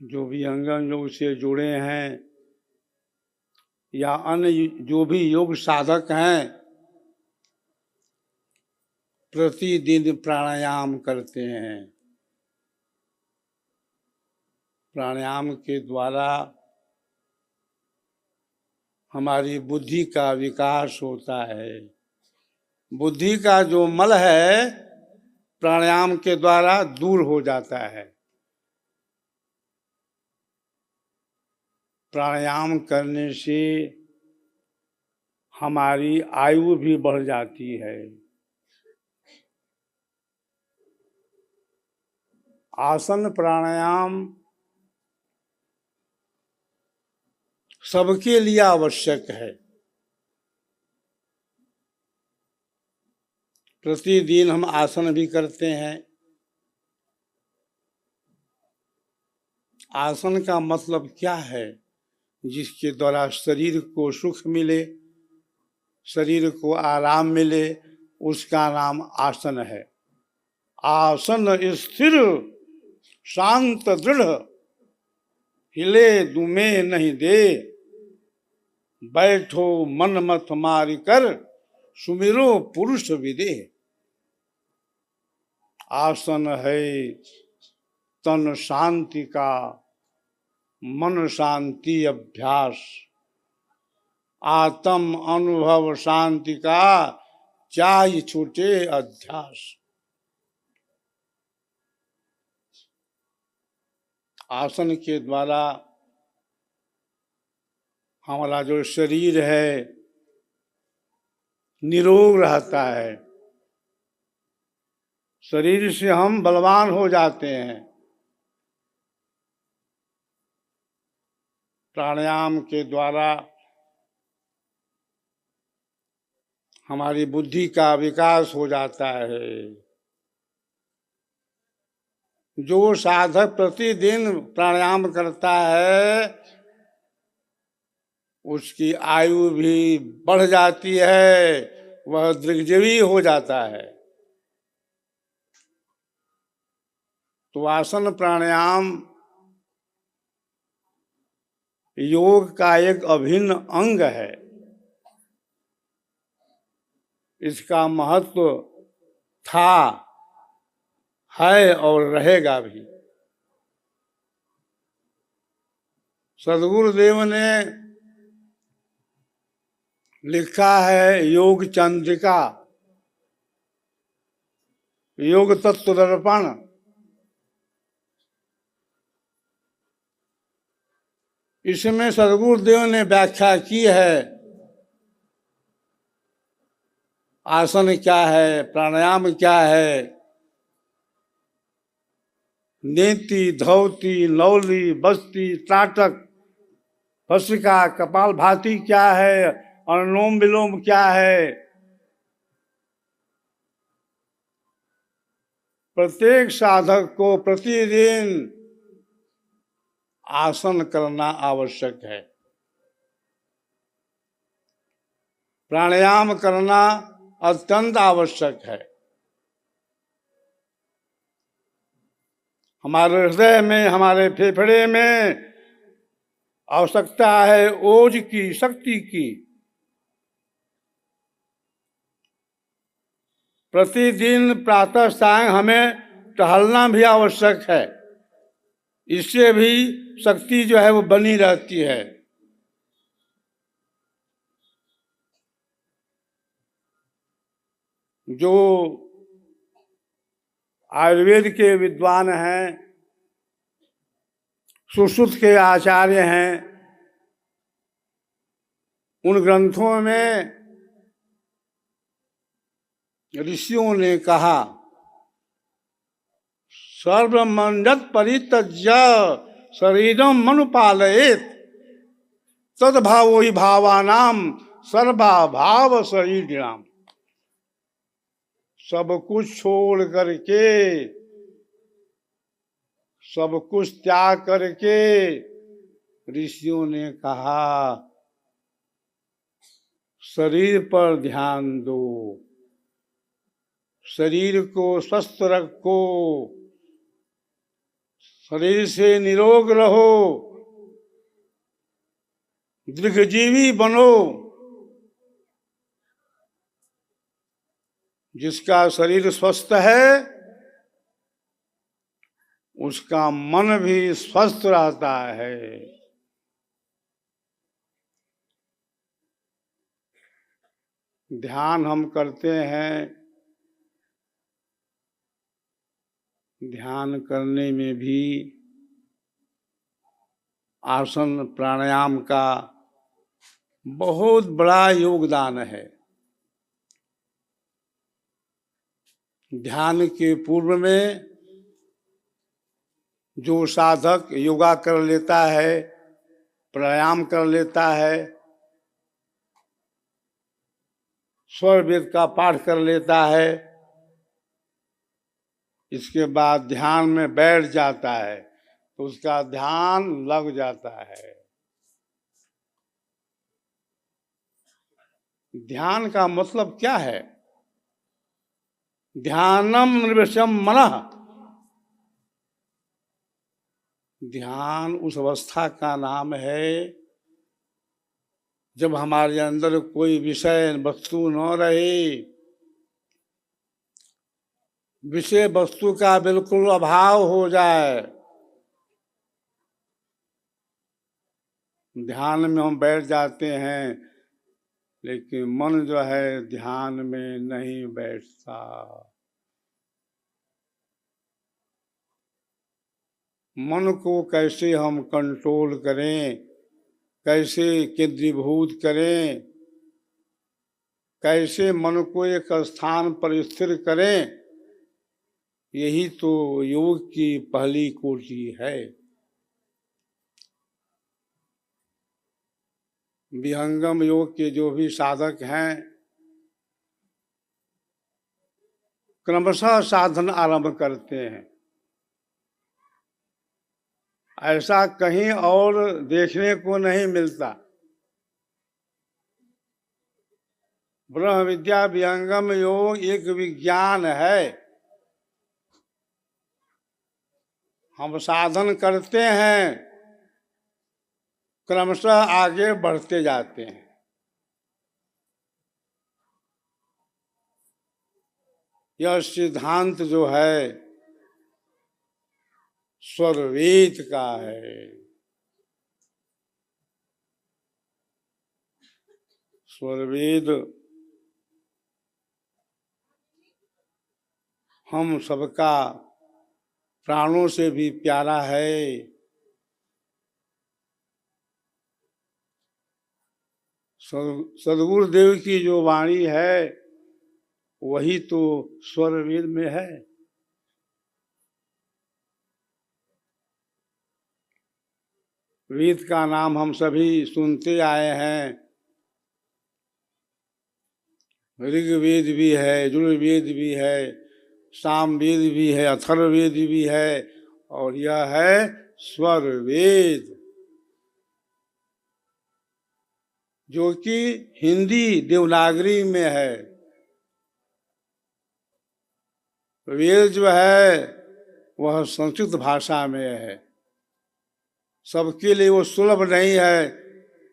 जो भी अंगम योग से जुड़े हैं या अन्य जो भी योग साधक हैं, प्रतिदिन प्राणायाम करते हैं। प्राणायाम के द्वारा हमारी बुद्धि का विकास होता है। बुद्धि का जो मल है प्राणायाम के द्वारा दूर हो जाता है। प्राणायाम करने से हमारी आयु भी बढ़ जाती है। आसन प्राणायाम सबके लिए आवश्यक है। प्रतिदिन हम आसन भी करते हैं। आसन का मतलब क्या है? जिसके द्वारा शरीर को सुख मिले, शरीर को आराम मिले, उसका नाम आसन है। आसन स्थिर शांत दृढ़, हिले दुमे नहीं दे, बैठो मन मत मारी कर, सुमिरो पुरुष विदे। आसन है तन शांति का, मन शांति अभ्यास, आत्म अनुभव शांति का, चाय छूटे अध्यास। आसन के द्वारा हमारा जो शरीर है निरोग रहता है। शरीर से हम बलवान हो जाते हैं। प्राणायाम के द्वारा हमारी बुद्धि का विकास हो जाता है। जो साधक प्रतिदिन प्राणायाम करता है उसकी आयु भी बढ़ जाती है, वह दीर्घजीवी हो जाता है। तो आसन प्राणायाम योग का एक अभिन्न अंग है। इसका महत्व था, है और रहेगा भी। सद्गुरुदेव ने लिखा है योग चंद्रिका, योग तत्व दर्पण। इसमें सद्गुरुदेव ने व्याख्या की है आसन क्या है, प्राणायाम क्या है। नेति धौती नौली बस्ती त्राटक भस्त्रिका कपाल भाती क्या है, अनुलोम विलोम क्या है। प्रत्येक साधक को प्रतिदिन आसन करना आवश्यक है। प्राणायाम करना अत्यंत आवश्यक है। हमारे हृदय में, हमारे फेफड़े में आवश्यकता है ओज की, शक्ति की। प्रतिदिन प्रातः सायं हमें टहलना भी आवश्यक है। इससे भी शक्ति जो है वो बनी रहती है। जो आयुर्वेद के विद्वान हैं, सुश्रुत के आचार्य हैं, उन ग्रंथों में ऋषियों ने कहा सर्वमंजत परित्यज्य शरीरम मनुपालयेत तद्भावो हि भावानाम सर्वाभाव शरीराम। सब कुछ छोड़ करके, सब कुछ त्याग करके ऋषियों ने कहा शरीर पर ध्यान दो, शरीर को स्वस्थ रखो, शरीर से निरोग रहो, दीर्घजीवी बनो। जिसका शरीर स्वस्थ है उसका मन भी स्वस्थ रहता है। ध्यान हम करते हैं, ध्यान करने में भी आसन प्राणायाम का बहुत बड़ा योगदान है। ध्यान के पूर्व में जो साधक योगा कर लेता है, प्राणायाम कर लेता है, स्वर वेद का पाठ कर लेता है, इसके बाद ध्यान में बैठ जाता है तो उसका ध्यान लग जाता है। ध्यान का मतलब क्या है? ध्यानम निर्विषम मनः। ध्यान उस अवस्था का नाम है जब हमारे अंदर कोई विषय वस्तु न रहे, विषय वस्तु का बिल्कुल अभाव हो जाए। ध्यान में हम बैठ जाते हैं लेकिन मन जो है ध्यान में नहीं बैठता। मन को कैसे हम कंट्रोल करें, कैसे केंद्रीभूत करें, कैसे मन को एक स्थान पर स्थिर करें, यही तो योग की पहली कोटि है। विहंगम योग के जो भी साधक हैं क्रमशः साधन आरंभ करते हैं। ऐसा कहीं और देखने को नहीं मिलता। ब्रह्म विद्या विहंगम योग एक विज्ञान है। हम साधन करते हैं, क्रमशः आगे बढ़ते जाते हैं। यह सिद्धांत जो है स्वरवेद का है। स्वरवेद हम सबका प्राणों से भी प्यारा है। सदगुरुदेव की जो वाणी है वही तो स्वरवेद में है। वेद का नाम हम सभी सुनते आए हैं। ऋग्वेद भी है, यजुर्वेद भी है, सामवेद भी है, अथर्ववेद भी है और यह है स्वरवेद, जो कि हिंदी देवनागरी में है। वेद जो है वह संस्कृत भाषा में है। सबके लिए वो सुलभ नहीं है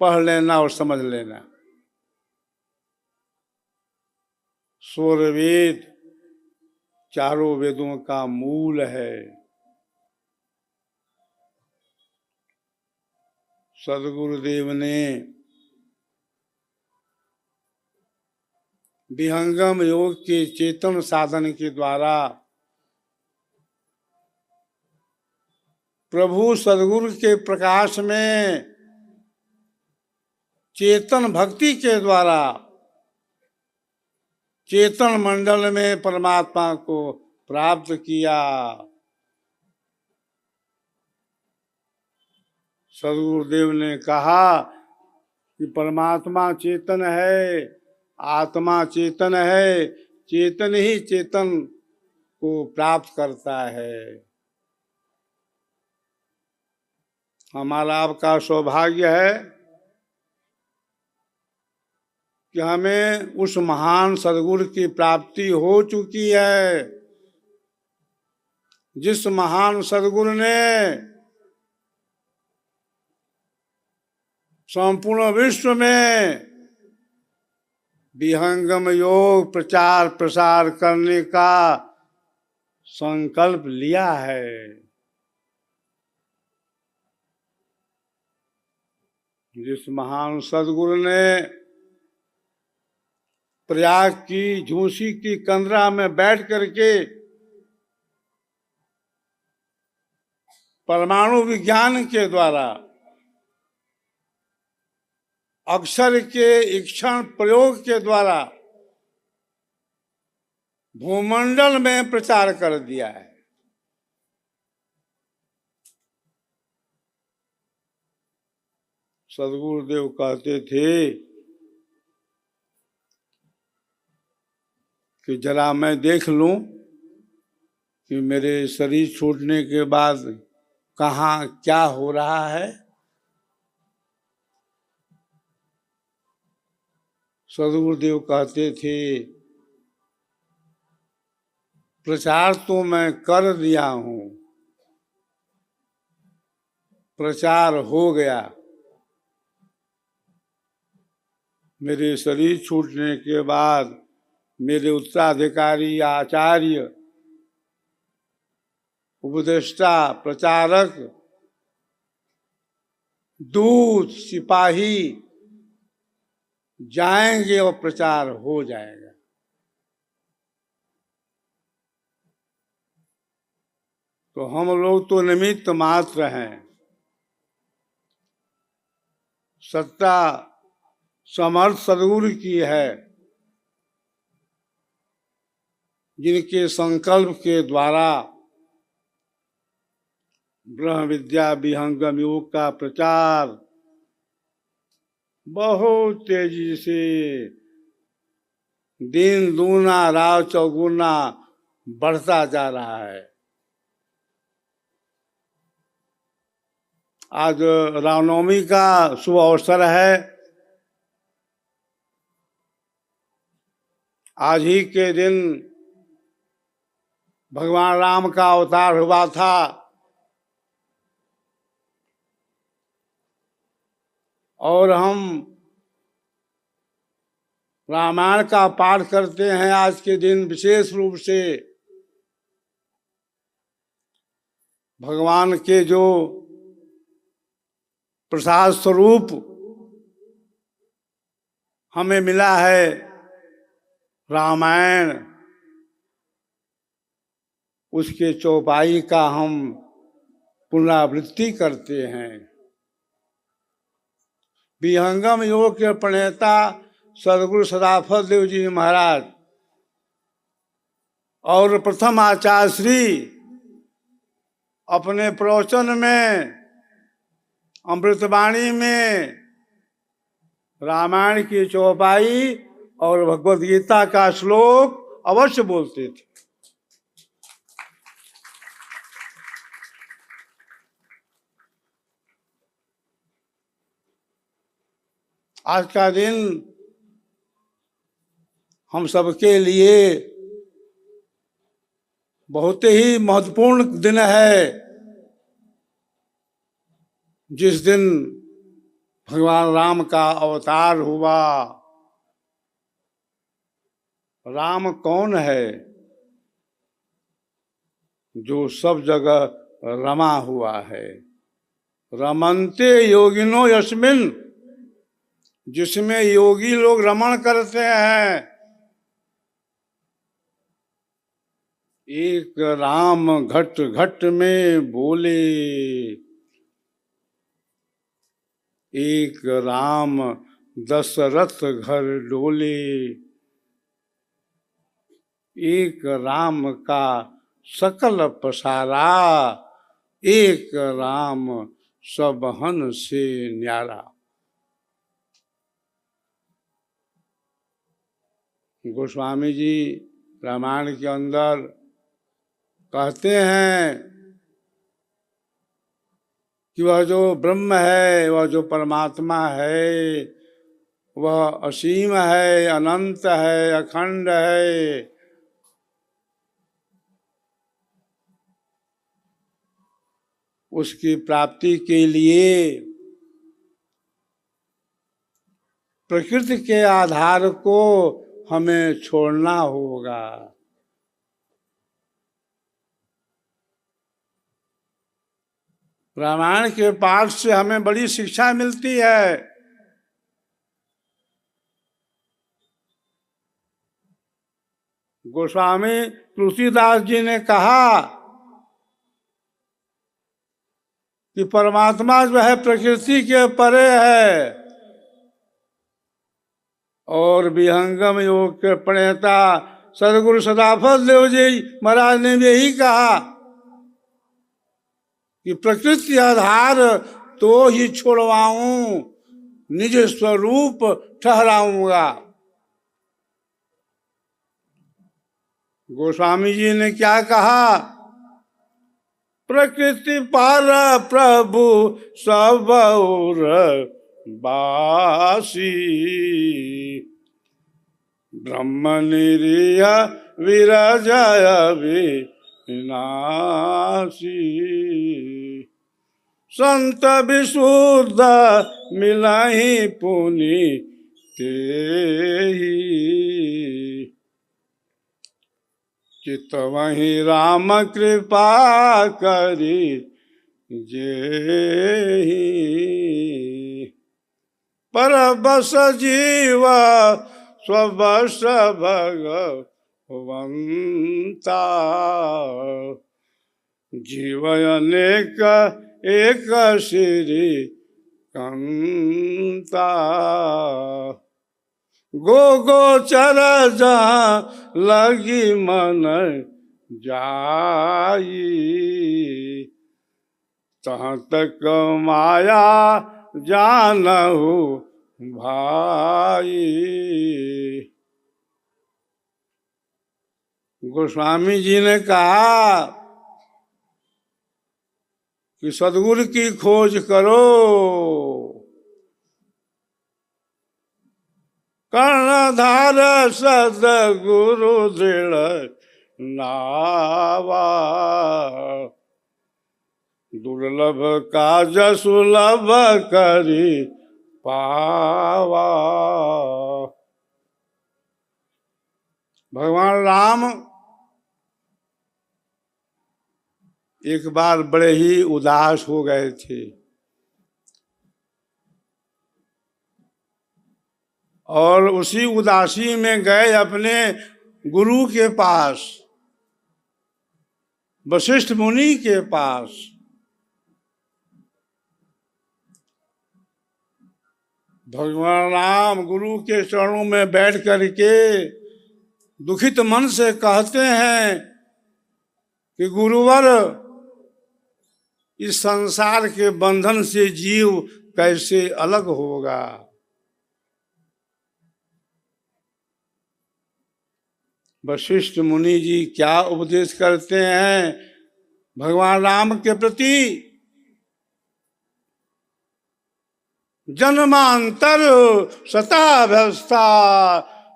पढ़ लेना और समझ लेना। स्वरवेद चारों वेदों का मूल है। सदगुरुदेव ने विहंगम योग के चेतन साधन के द्वारा प्रभु सदगुरु के प्रकाश में चेतन भक्ति के द्वारा चेतन मंडल में परमात्मा को प्राप्त किया। सदगुरुदेव ने कहा कि परमात्मा चेतन है, आत्मा चेतन है, चेतन ही चेतन को प्राप्त करता है। हमारा आपका सौभाग्य है कि हमें उस महान सदगुरु की प्राप्ति हो चुकी है। जिस महान सदगुरु ने संपूर्ण विश्व में विहंगम योग प्रचार प्रसार करने का संकल्प लिया है, जिस महान सदगुरु ने प्रयाग की झूसी की कंदरा में बैठ करके परमाणु विज्ञान के द्वारा अक्षर के ईक्षण प्रयोग के द्वारा भूमंडल में प्रचार कर दिया है। सदगुरुदेव कहते थे कि जरा मैं देख लूं कि मेरे शरीर छूटने के बाद कहाँ क्या हो रहा है। सदगुरुदेव कहते थे प्रचार तो मैं कर दिया हूं, प्रचार हो गया। मेरे शरीर छूटने के बाद मेरे उत्तराधिकारी आचार्य उपदेष्टा प्रचारक दूत सिपाही जाएंगे और प्रचार हो जाएगा। तो हम लोग तो निमित्त मात्र हैं। सत्ता समर्थ सदगुरु की है, जिनके संकल्प के द्वारा ब्रह्म विद्या विहंगम योग का प्रचार बहुत तेजी से दिन दूना रात चौगुना बढ़ता जा रहा है। आज रामनवमी का शुभ अवसर है। आज ही के दिन भगवान राम का अवतार हुआ था और हम रामायण का पाठ करते हैं आज के दिन विशेष रूप से। भगवान के जो प्रसाद स्वरूप हमें मिला है रामायण, उसके चौपाई का हम पुनरावृत्ति करते हैं। विहंगम योग के प्रणेता सदगुरु सदाफल देव जी महाराज और प्रथम आचार्य श्री अपने प्रवचन में अमृतवाणी में रामायण की चौपाई और भगवद गीता का श्लोक अवश्य बोलते थे। आज का दिन हम सबके लिए बहुत ही महत्वपूर्ण दिन है, जिस दिन भगवान राम का अवतार हुआ। राम कौन है? जो सब जगह रमा हुआ है। रमन्ते योगिनो यस्मिन, जिसमें योगी लोग रमण करते हैं। एक राम घट घट में बोले, एक राम दशरथ घर डोले, एक राम का सकल पसारा, एक राम सबहन से न्यारा। गोस्वामी जी रामायण के अंदर कहते हैं कि वह जो ब्रह्म है, वह जो परमात्मा है, वह असीम है, अनंत है, अखंड है। उसकी प्राप्ति के लिए प्रकृति के आधार को हमें छोड़ना होगा। रामायण के पाठ से हमें बड़ी शिक्षा मिलती है। गोस्वामी तुलसीदास जी ने कहा कि परमात्मा जो है प्रकृति के परे है, और विहंगम योग के प्रणेता सदगुरु सदाफत देव जी महाराज ने भी यही कहा कि प्रकृति आधार तो ही छोड़वाऊं, निज स्वरूप ठहराऊंगा। गोस्वामी जी ने क्या कहा? प्रकृति पर प्रभु सब और बासी, ब्रह्म निरीह विरजय विनाशी, संत विशुद्ध मिलहि पुनि तेहि, चित वही राम कृपा करी जेहि, पर बस जीव स्वबस भगवंता, जीव अनेक एक श्री कंता, गो गोचर जहाँ लगी मन जाई, तहाँ तक माया जानहु भाई। गोस्वामी जी ने कहा कि सद्गुरु की खोज करो, कर्णधार सद्गुरु दृढ़ नावा, दुर्लभ काज सुलभ करी पावा। भगवान राम एक बार बड़े ही उदास हो गए थे, और उसी उदासी में गए अपने गुरु के पास, वशिष्ठ मुनि के पास। भगवान राम गुरु के चरणों में बैठ करके दुखित मन से कहते हैं कि गुरुवर, इस संसार के बंधन से जीव कैसे अलग होगा? वशिष्ठ मुनि जी क्या उपदेश करते हैं भगवान राम के प्रति? जन्मांतर शताभ्यस्ता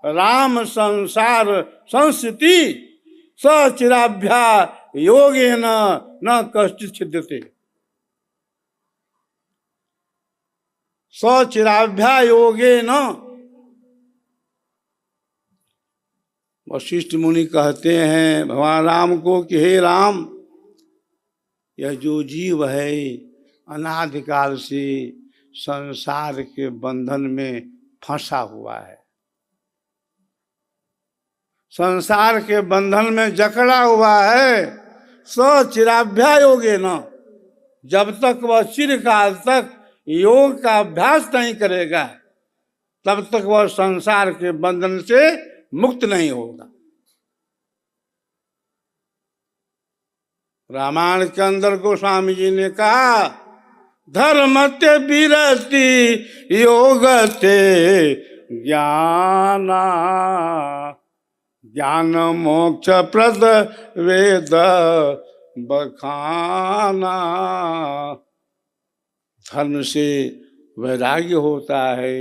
राम संसार संस्थिति सचिराभ्या योगेन न कश्चित् छिद्यते। सचिराभ्या योगेन। वशिष्ठ मुनि कहते हैं भगवान राम को कि हे राम, यह जो जीव है अनादिकाल से संसार के बंधन में फंसा हुआ है, संसार के बंधन में जकड़ा हुआ है। सचिराभ्या योगेन, जब तक वह चिरकाल तक योग का अभ्यास नहीं करेगा तब तक वह संसार के बंधन से मुक्त नहीं होगा। रामायण के अंदर गोस्वामी जी ने कहा, धर्मते विरति योगते ज्ञाना, ज्ञान मोक्ष प्रद वेद बखाना। धर्म से वैराग्य होता है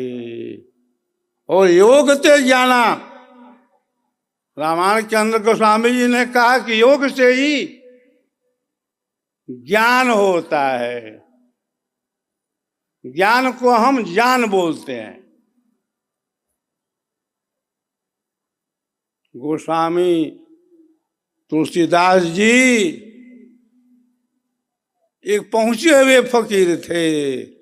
और योग ते ज्ञाना। रामायण के अंदर गोस्वामी जी ने कहा कि योग से ही ज्ञान होता है। ज्ञान को हम जान बोलते हैं। गोस्वामी तुलसीदास जी एक पहुंचे हुए फकीर थे।